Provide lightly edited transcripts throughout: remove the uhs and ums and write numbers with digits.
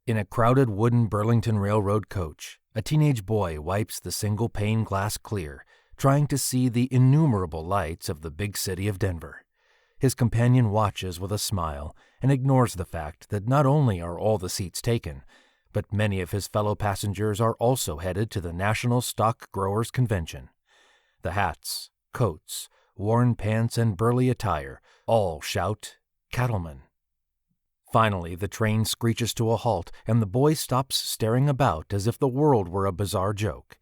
In a crowded wooden Burlington Railroad coach, a teenage boy wipes the single pane glass clear, trying to see the innumerable lights of the big city of Denver. His companion watches with a smile and ignores the fact that not only are all the seats taken, but many of his fellow passengers are also headed to the National Stock Growers Convention. The hats, coats, worn pants, and burly attire all shout, "Cattlemen." Finally, the train screeches to a halt, and the boy stops staring about as if the world were a bizarre joke.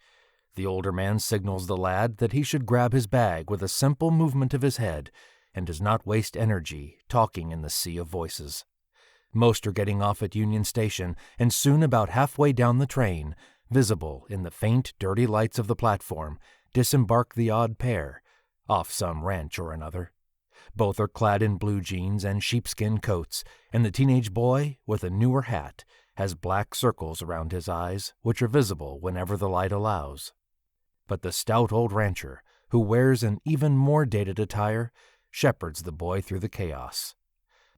The older man signals the lad that he should grab his bag with a simple movement of his head and does not waste energy talking in the sea of voices. Most are getting off at Union Station, and soon about halfway down the train, visible in the faint, dirty lights of the platform, disembark the odd pair, off some ranch or another. Both are clad in blue jeans and sheepskin coats, and the teenage boy, with a newer hat, has black circles around his eyes, which are visible whenever the light allows. But the stout old rancher, who wears an even more dated attire, shepherds the boy through the chaos.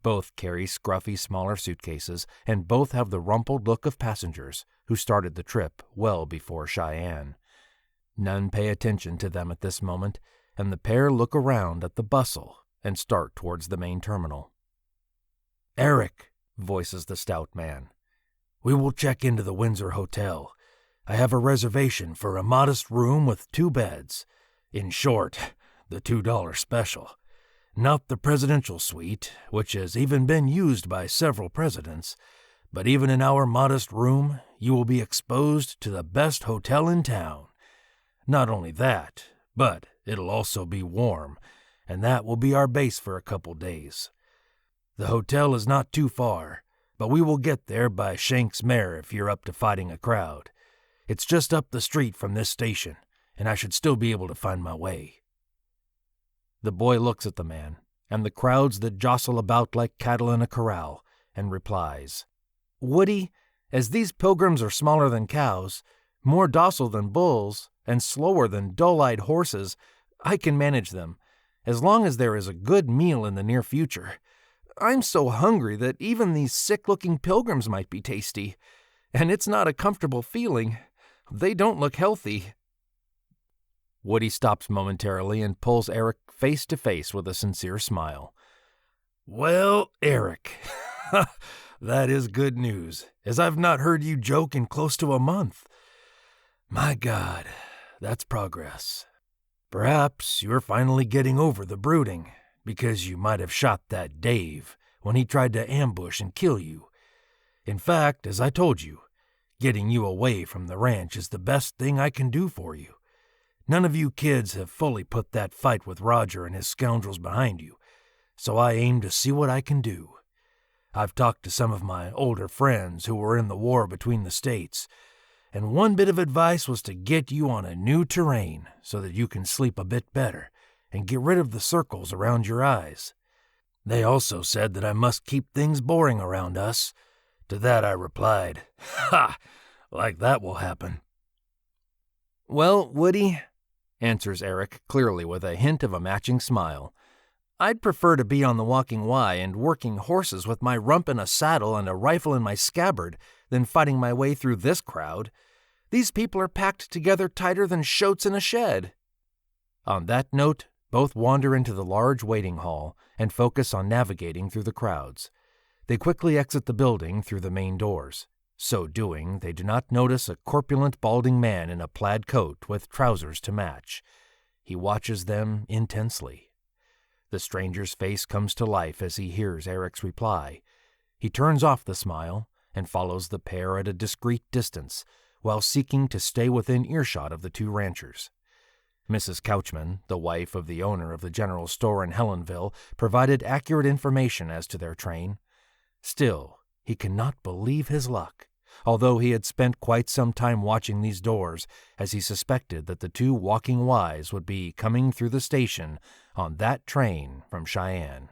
Both carry scruffy, smaller suitcases, and both have the rumpled look of passengers who started the trip well before Cheyenne. None pay attention to them at this moment, and the pair look around at the bustle and start towards the main terminal. "Eric," voices the stout man, "we will check into the Windsor Hotel. I have a reservation for a modest room with 2 beds. In short, the $2 special. Not the presidential suite, which has even been used by several presidents, but even in our modest room, you will be exposed to the best hotel in town. Not only that, but it'll also be warm, and that will be our base for a couple days. The hotel is not too far, but we will get there by Shank's mare if you're up to fighting a crowd. It's just up the street from this station, and I should still be able to find my way." The boy looks at the man, and the crowds that jostle about like cattle in a corral, and replies, "Woody, as these pilgrims are smaller than cows, more docile than bulls, and slower than dull-eyed horses, I can manage them, as long as there is a good meal in the near future. I'm so hungry that even these sick-looking pilgrims might be tasty, and it's not a comfortable feeling. They don't look healthy." Woody stops momentarily and pulls Eric face to face with a sincere smile. "Well, Eric, that is good news, as I've not heard you joke in close to a month. My God, that's progress. Perhaps you're finally getting over the brooding, because you might have shot that Dave when he tried to ambush and kill you. In fact, as I told you, getting you away from the ranch is the best thing I can do for you. None of you kids have fully put that fight with Roger and his scoundrels behind you, so I aim to see what I can do. I've talked to some of my older friends who were in the war between the states, and one bit of advice was to get you on a new terrain so that you can sleep a bit better and get rid of the circles around your eyes. They also said that I must keep things boring around us. To that I replied, 'Ha! Like that will happen.'" "Well, Woody," answers Eric clearly with a hint of a matching smile, "I'd prefer to be on the Walking Y and working horses with my rump in a saddle and a rifle in my scabbard than fighting my way through this crowd. These people are packed together tighter than shoats in a shed." On that note, both wander into the large waiting hall and focus on navigating through the crowds. They quickly exit the building through the main doors. So doing, they do not notice a corpulent, balding man in a plaid coat with trousers to match. He watches them intensely. The stranger's face comes to life as he hears Eric's reply. He turns off the smile and follows the pair at a discreet distance, while seeking to stay within earshot of the 2 ranchers. Mrs. Couchman, the wife of the owner of the general store in Helenville, provided accurate information as to their train. Still, he cannot believe his luck, although he had spent quite some time watching these doors, as he suspected that the 2 Walking Ys would be coming through the station on that train from Cheyenne.